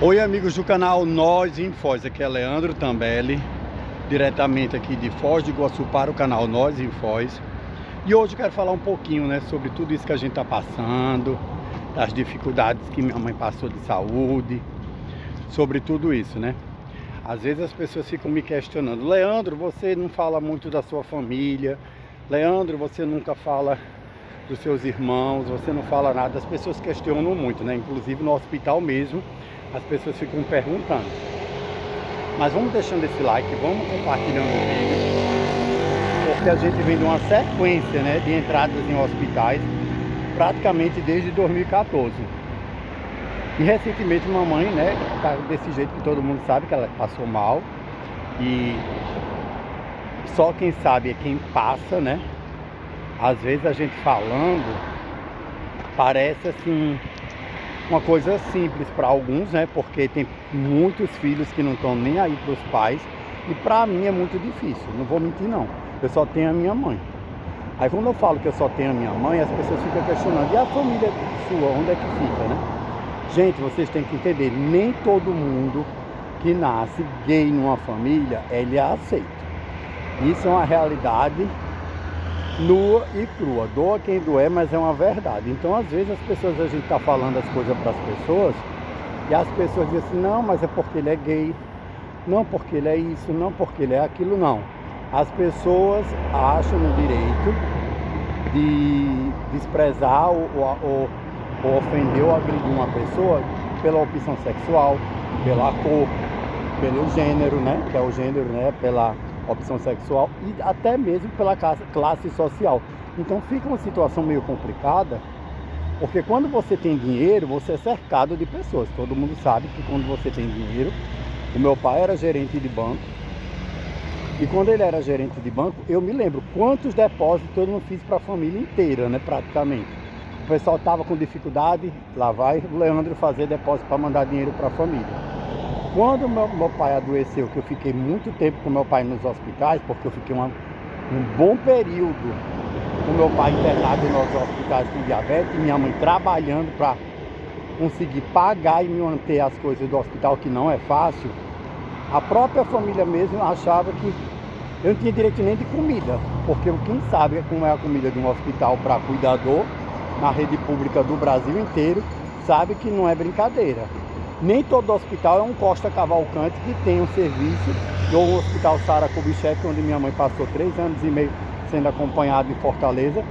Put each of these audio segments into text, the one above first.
Oi, amigos do canal Nós em Foz, aqui é Leandro Tambelli, diretamente aqui de Foz do Iguaçu para o canal Nós em Foz. E hoje eu quero falar um pouquinho, sobre tudo isso que a gente está passando, das dificuldades que minha mãe passou de saúde, sobre tudo isso, Às vezes as pessoas ficam me questionando: Leandro, você não fala muito da sua família, Leandro, você nunca fala dos seus irmãos, você não fala nada. As pessoas questionam muito, Inclusive no hospital mesmo, as pessoas ficam perguntando. Mas vamos deixando esse like, vamos compartilhando o vídeo, porque a gente vem de uma sequência, de entradas em hospitais, praticamente desde 2014. E recentemente mamãe, tá desse jeito que todo mundo sabe, que ela passou mal. E só quem sabe é quem passa, Às vezes a gente falando, parece assim uma coisa simples para alguns, Porque tem muitos filhos que não estão nem aí para os pais. E para mim é muito difícil, não vou mentir não. Eu só tenho a minha mãe. Aí quando eu falo que eu só tenho a minha mãe, as pessoas ficam questionando: e a família sua, onde é que fica, Gente, vocês têm que entender, nem todo mundo que nasce gay numa família, ele é aceito. Isso é uma realidade nua e crua, doa quem doer, mas é uma verdade. Então às vezes a gente está falando as coisas para as pessoas, e as pessoas dizem assim: não, mas é porque ele é gay, não porque ele é isso, não porque ele é aquilo, não. As pessoas acham no direito de desprezar ou ofender ou agredir uma pessoa pela opção sexual, pela cor, pelo gênero, que é o gênero, pela opção sexual e até mesmo pela classe social. Então fica uma situação meio complicada, porque quando você tem dinheiro, você é cercado de pessoas. Todo mundo sabe que quando você tem dinheiro, o meu pai era gerente de banco, e quando ele era gerente de banco, eu me lembro quantos depósitos eu não fiz para a família inteira, praticamente. O pessoal estava com dificuldade, lá vai o Leandro fazer depósito para mandar dinheiro para a família. Quando meu pai adoeceu, que eu fiquei muito tempo com meu pai nos hospitais, porque eu fiquei um bom período com meu pai internado nos hospitais com diabetes, e minha mãe trabalhando para conseguir pagar e me manter as coisas do hospital, que não é fácil. A própria família mesmo achava que eu não tinha direito nem de comida, porque quem sabe como é a comida de um hospital para cuidador, na rede pública do Brasil inteiro, sabe que não é brincadeira. Nem todo hospital é um Costa Cavalcante que tem um serviço, ou o Hospital Sara Kubitschek, onde minha mãe passou 3 anos e meio sendo acompanhada em Fortaleza,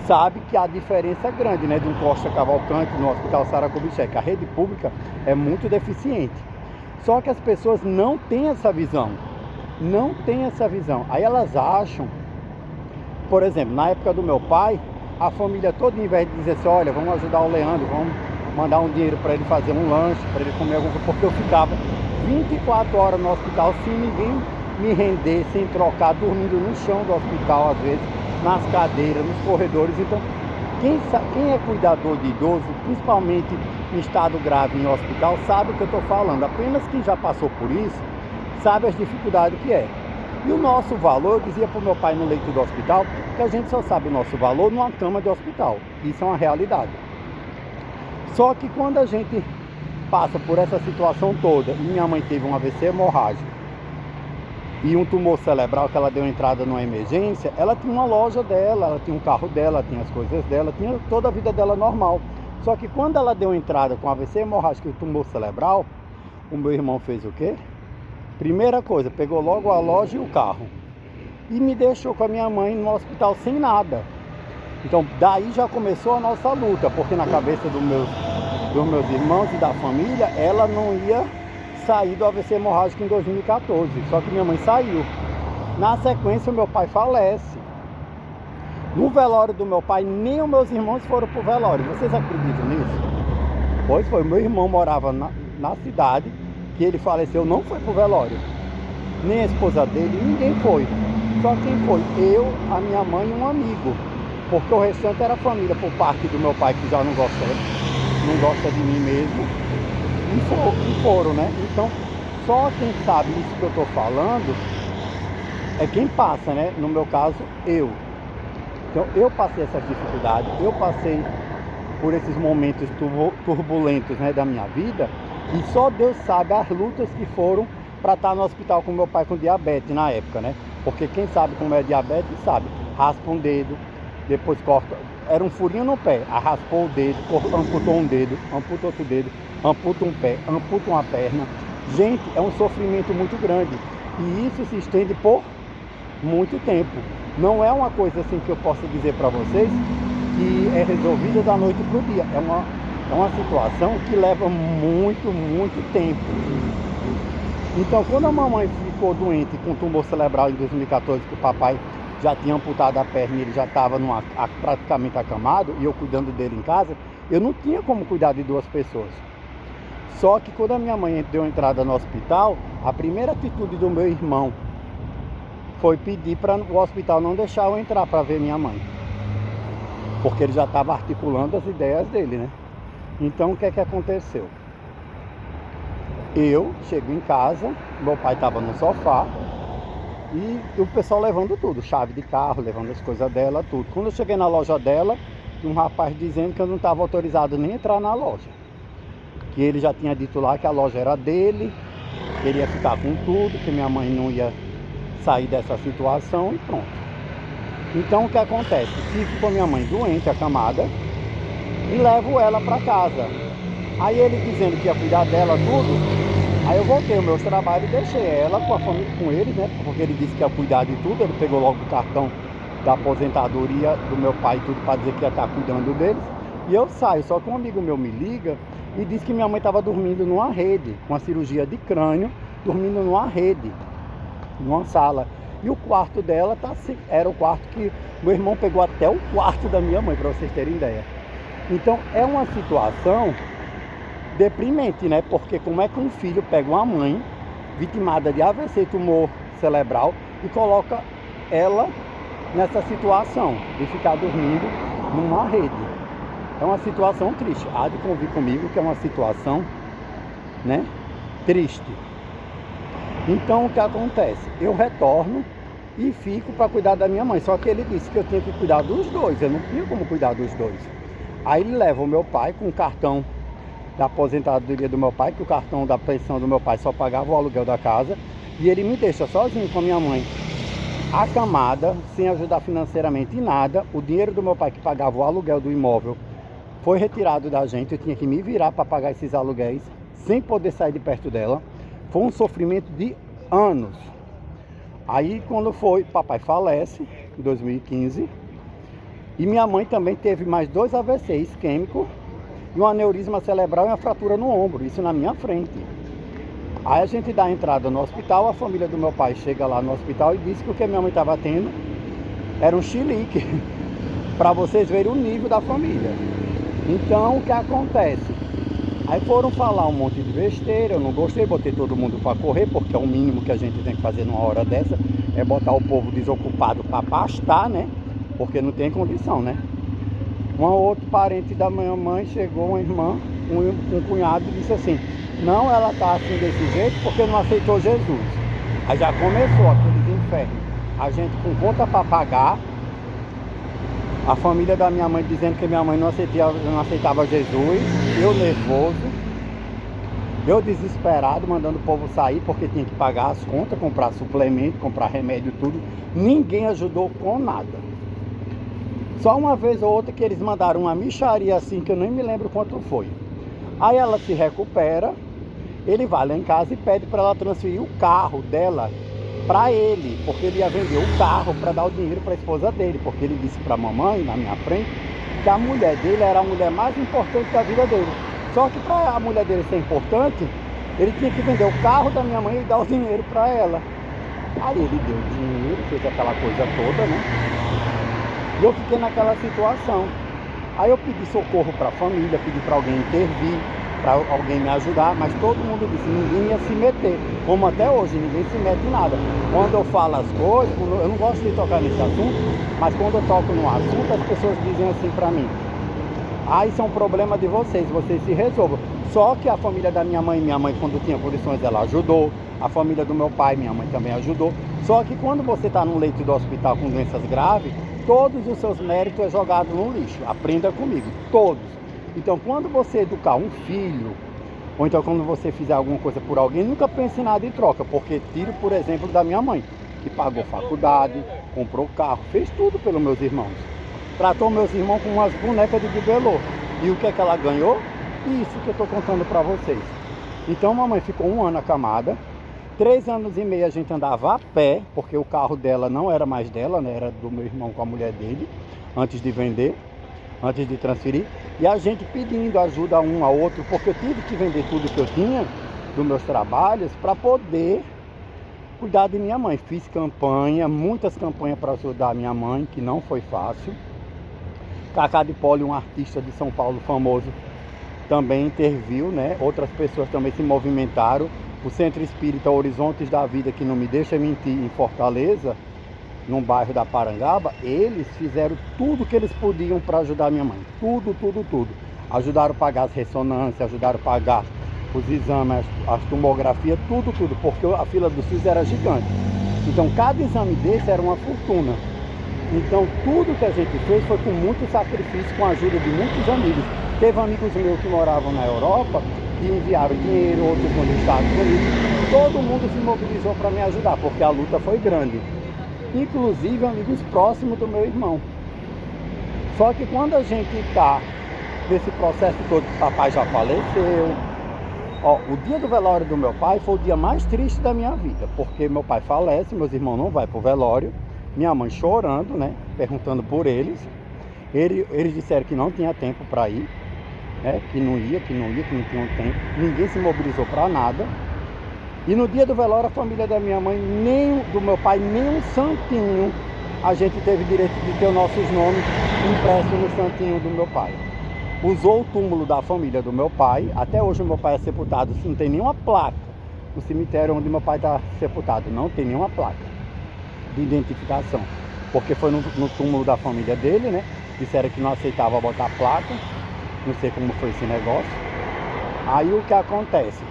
sabe que a diferença é grande, de um Costa Cavalcante no Hospital Sara Kubitschek. A rede pública é muito deficiente. Só que as pessoas não têm essa visão. Não têm essa visão. Aí elas acham, por exemplo, na época do meu pai, a família toda, em vez de dizer assim: olha, vamos ajudar o Leandro, vamos mandar um dinheiro para ele fazer um lanche, para ele comer alguma coisa, porque eu ficava 24 horas no hospital sem ninguém me render, sem trocar, dormindo no chão do hospital, às vezes, nas cadeiras, nos corredores. Então, quem é cuidador de idoso, principalmente em estado grave em hospital, sabe o que eu estou falando. Apenas quem já passou por isso sabe as dificuldades que é. E o nosso valor, eu dizia para o meu pai no leito do hospital, que a gente só sabe o nosso valor numa cama de hospital. Isso é uma realidade. Só que quando a gente passa por essa situação toda, e minha mãe teve um AVC hemorrágico e um tumor cerebral, que ela deu entrada numa emergência, ela tinha uma loja dela, ela tinha um carro dela, tinha as coisas dela, tinha toda a vida dela normal. Só que quando ela deu entrada com AVC hemorrágico e tumor cerebral, o meu irmão fez o quê? Primeira coisa, pegou logo a loja e o carro e me deixou com a minha mãe no hospital sem nada. Então daí já começou a nossa luta, porque na cabeça dos meus irmãos e da família, ela não ia sair do AVC hemorrágico em 2014. Só que minha mãe saiu. Na sequência, o meu pai falece. No velório do meu pai, nem os meus irmãos foram pro velório. Vocês acreditam nisso? Pois foi, meu irmão morava na cidade, que ele faleceu, não foi pro velório. Nem a esposa dele, ninguém foi. Só quem foi? Eu, a minha mãe e um amigo. Porque o restante era família, por parte do meu pai, que já não gosta de mim mesmo. E foram, Então, só quem sabe isso que eu estou falando é quem passa, No meu caso, eu. Então, eu passei essa dificuldade, eu passei por esses momentos turbulentos, da minha vida, E só Deus sabe as lutas que foram para estar no hospital com meu pai com diabetes na época, né? Porque quem sabe como é diabetes sabe. Raspa um dedo, depois corta. Era um furinho no pé, aí raspou o dedo, amputou um dedo, amputa outro dedo, amputa um pé, amputa uma perna. Gente, é um sofrimento muito grande. E isso se estende por muito tempo. Não é uma coisa assim que eu possa dizer para vocês que é resolvida da noite para o dia. É uma situação que leva muito tempo. Então, quando a mamãe ficou doente com tumor cerebral em 2014, que o papai já tinha amputado a perna e ele já estava praticamente acamado, e eu cuidando dele em casa, eu não tinha como cuidar de duas pessoas. Só que quando a minha mãe deu entrada no hospital, a primeira atitude do meu irmão foi pedir para o hospital não deixar eu entrar para ver minha mãe. Porque ele já estava articulando as ideias dele, né? Então, o que é que aconteceu? Eu chego em casa, meu pai estava no sofá e o pessoal levando tudo, chave de carro, levando as coisas dela, tudo. Quando eu cheguei na loja dela, um rapaz dizendo que eu não estava autorizado nem entrar na loja. Que ele já tinha dito lá que a loja era dele, que ele ia ficar com tudo, que minha mãe não ia sair dessa situação e pronto. Então o que acontece? Fico com a minha mãe doente, acamada, e levo ela para casa. Aí ele dizendo que ia cuidar dela tudo, aí eu voltei aos meus trabalhos e deixei ela com a família, com ele, né? Porque ele disse que ia cuidar de tudo, ele pegou logo o cartão da aposentadoria do meu pai e tudo para dizer que ia estar cuidando deles. E eu saio, só que um amigo meu me liga e disse que minha mãe estava dormindo numa rede, com a cirurgia de crânio, dormindo numa rede, numa sala. E o quarto dela era o quarto que meu irmão pegou até o quarto da minha mãe, para vocês terem ideia. Então é uma situação deprimente, né? Porque como é que um filho pega uma mãe vitimada de AVC, tumor cerebral, e coloca ela nessa situação de ficar dormindo numa rede? É uma situação triste. Há de convir comigo que é uma situação, né, triste. Então o que acontece? Eu retorno e fico para cuidar da minha mãe. Só que ele disse que eu tinha que cuidar dos dois. Eu não tinha como cuidar dos dois. Aí ele leva o meu pai com o cartão da aposentadoria do meu pai, que o cartão da pensão do meu pai só pagava o aluguel da casa, e ele me deixa sozinho com a minha mãe, acamada, sem ajudar financeiramente em nada. O dinheiro do meu pai que pagava o aluguel do imóvel foi retirado da gente, eu tinha que me virar para pagar esses aluguéis, sem poder sair de perto dela. Foi um sofrimento de anos. Aí quando foi, papai falece, em 2015, e minha mãe também teve mais 2 AVC isquêmico, e um aneurisma cerebral e uma fratura no ombro, isso na minha frente. Aí a gente dá a entrada no hospital, a família do meu pai chega lá no hospital e disse que o que minha mãe estava tendo era um chilique, para vocês verem o nível da família. Então o que acontece? Aí foram falar um monte de besteira, eu não gostei, botei todo mundo para correr, porque é o mínimo que a gente tem que fazer numa hora dessa, é botar o povo desocupado para pastar, né? Porque não tem condição, né? Um outro parente da minha mãe chegou, uma irmã, um cunhado, e disse assim: não, ela tá assim desse jeito porque não aceitou Jesus. Aí já começou aqueles infernos. A gente com conta para pagar, a família da minha mãe dizendo que minha mãe não aceitava Jesus, eu nervoso, eu desesperado, mandando o povo sair porque tinha que pagar as contas, comprar suplemento, comprar remédio, tudo. Ninguém ajudou com nada. Só uma vez ou outra que eles mandaram uma mixaria assim, que eu nem me lembro quanto foi. Aí ela se recupera, ele vai lá em casa e pede para ela transferir o carro dela para ele, porque ele ia vender o carro para dar o dinheiro para a esposa dele, porque ele disse para a mamãe, na minha frente, que a mulher dele era a mulher mais importante da vida dele. Só que para a mulher dele ser importante, ele tinha que vender o carro da minha mãe e dar o dinheiro para ela. Aí ele deu o dinheiro, fez aquela coisa toda, né? E eu fiquei naquela situação. Aí eu pedi socorro para a família, pedi para alguém intervir, para alguém me ajudar, mas todo mundo disse, ninguém ia se meter. Como até hoje, ninguém se mete em nada. Quando eu falo as coisas, eu não gosto de tocar nesse assunto, mas quando eu toco no assunto, as pessoas dizem assim para mim: ah, isso é um problema de vocês se resolvam. Só que a família da minha mãe quando tinha condições, ela ajudou. A família do meu pai, minha mãe também ajudou. Só que quando você está num leito do hospital com doenças graves, todos os seus méritos é jogado no lixo. Aprenda comigo, todos. Então, quando você educar um filho, Ou então quando você fizer alguma coisa por alguém, nunca pense em nada em troca, porque tiro, por exemplo, da minha mãe, que pagou faculdade, comprou carro, fez tudo pelos meus irmãos. Tratou meus irmãos com umas bonecas de bibelô. E o que é que ela ganhou? Isso que eu estou contando para vocês. Então mamãe ficou 1 ano acamada, 3 anos e meio a gente andava a pé, porque o carro dela não era mais dela, né? Era do meu irmão com a mulher dele, antes de vender, antes de transferir. E a gente pedindo ajuda um ao outro, porque eu tive que vender tudo que eu tinha dos meus trabalhos para poder cuidar de minha mãe. Fiz campanha, muitas campanhas para ajudar a minha mãe, que não foi fácil. Cacá de Poli, um artista de São Paulo famoso, também interviu, né? Outras pessoas também se movimentaram. O Centro Espírita Horizontes da Vida, que não me deixa mentir, em Fortaleza, num bairro da Parangaba, eles fizeram tudo que eles podiam para ajudar a minha mãe. Tudo, tudo, tudo. Ajudaram a pagar as ressonâncias, ajudaram a pagar os exames, as tomografias, tudo, tudo, porque a fila do SUS era gigante. Então cada exame desse era uma fortuna. Então tudo que a gente fez foi com muito sacrifício, com a ajuda de muitos amigos. Teve amigos meus que moravam na Europa e enviaram dinheiro, outros nos Estados Unidos. Todo mundo se mobilizou para me ajudar, porque a luta foi grande. Inclusive amigos próximos do meu irmão. Só que quando a gente está nesse processo todo, que o papai já faleceu. Ó, o dia do velório do meu pai foi o dia mais triste da minha vida, porque meu pai falece, meus irmãos não vão pro velório, minha mãe chorando, né, perguntando por eles. Eles disseram que não tinha tempo para ir, né, que não tinha tempo. Ninguém se mobilizou para nada. E no dia do velório, a família da minha mãe, nem do meu pai, nem um santinho, a gente teve direito de ter os nossos nomes impressos no santinho do meu pai. Usou o túmulo da família do meu pai. Até hoje o meu pai é sepultado, não tem nenhuma placa. No cemitério onde meu pai está sepultado, não tem nenhuma placa de identificação. Porque foi no túmulo da família dele, né? Disseram que não aceitava botar placa. Não sei como foi esse negócio. Aí o que acontece?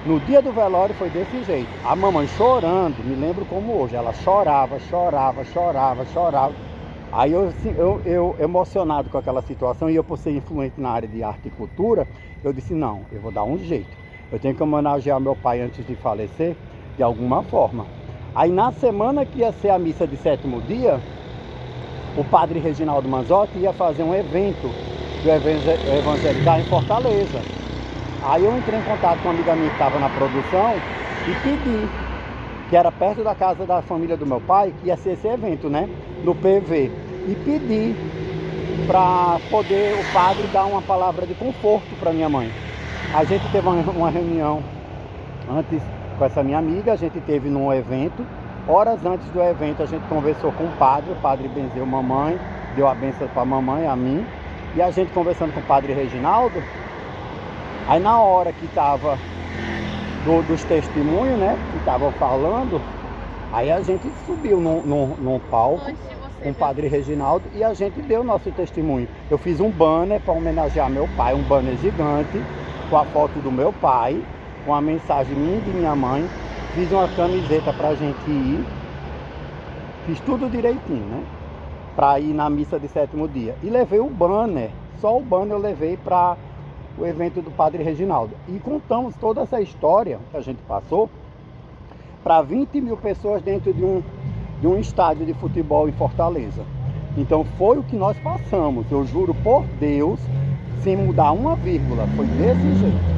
No dia do velório foi desse jeito. A mamãe chorando, me lembro como hoje. Ela chorava. Aí eu emocionado com aquela situação, e eu por ser influente na área de arte e cultura, eu disse, não, eu vou dar um jeito. Eu tenho que homenagear meu pai antes de falecer, de alguma forma. Aí na semana que ia ser a missa de 7º dia, o padre Reginaldo Manzotti ia fazer um evento do Evangelical em Fortaleza. Aí eu entrei em contato com uma amiga minha que estava na produção e pedi, que era perto da casa da família do meu pai, que ia ser esse evento, né, no PV. E pedi para poder o padre dar uma palavra de conforto para minha mãe. A gente teve uma reunião antes com essa minha amiga, a gente teve num evento. Horas antes do evento a gente conversou com o padre benzeu mamãe, deu a bênção para a mamãe, a mim. E a gente conversando com o padre Reginaldo, aí na hora que estava dos testemunhos, né, que estavam falando, aí a gente subiu num palco com o padre Reginaldo e a gente deu nosso testemunho. Eu fiz um banner para homenagear meu pai, um banner gigante, com a foto do meu pai, com a mensagem minha e de minha mãe. Fiz uma camiseta pra gente ir, fiz tudo direitinho, né, para ir na missa de 7º dia. E levei o banner, só o banner eu levei para o evento do padre Reginaldo. E contamos toda essa história que a gente passou para 20 mil pessoas dentro de um estádio de futebol em Fortaleza. Então foi o que nós passamos, eu juro por Deus, sem mudar uma vírgula, foi desse jeito.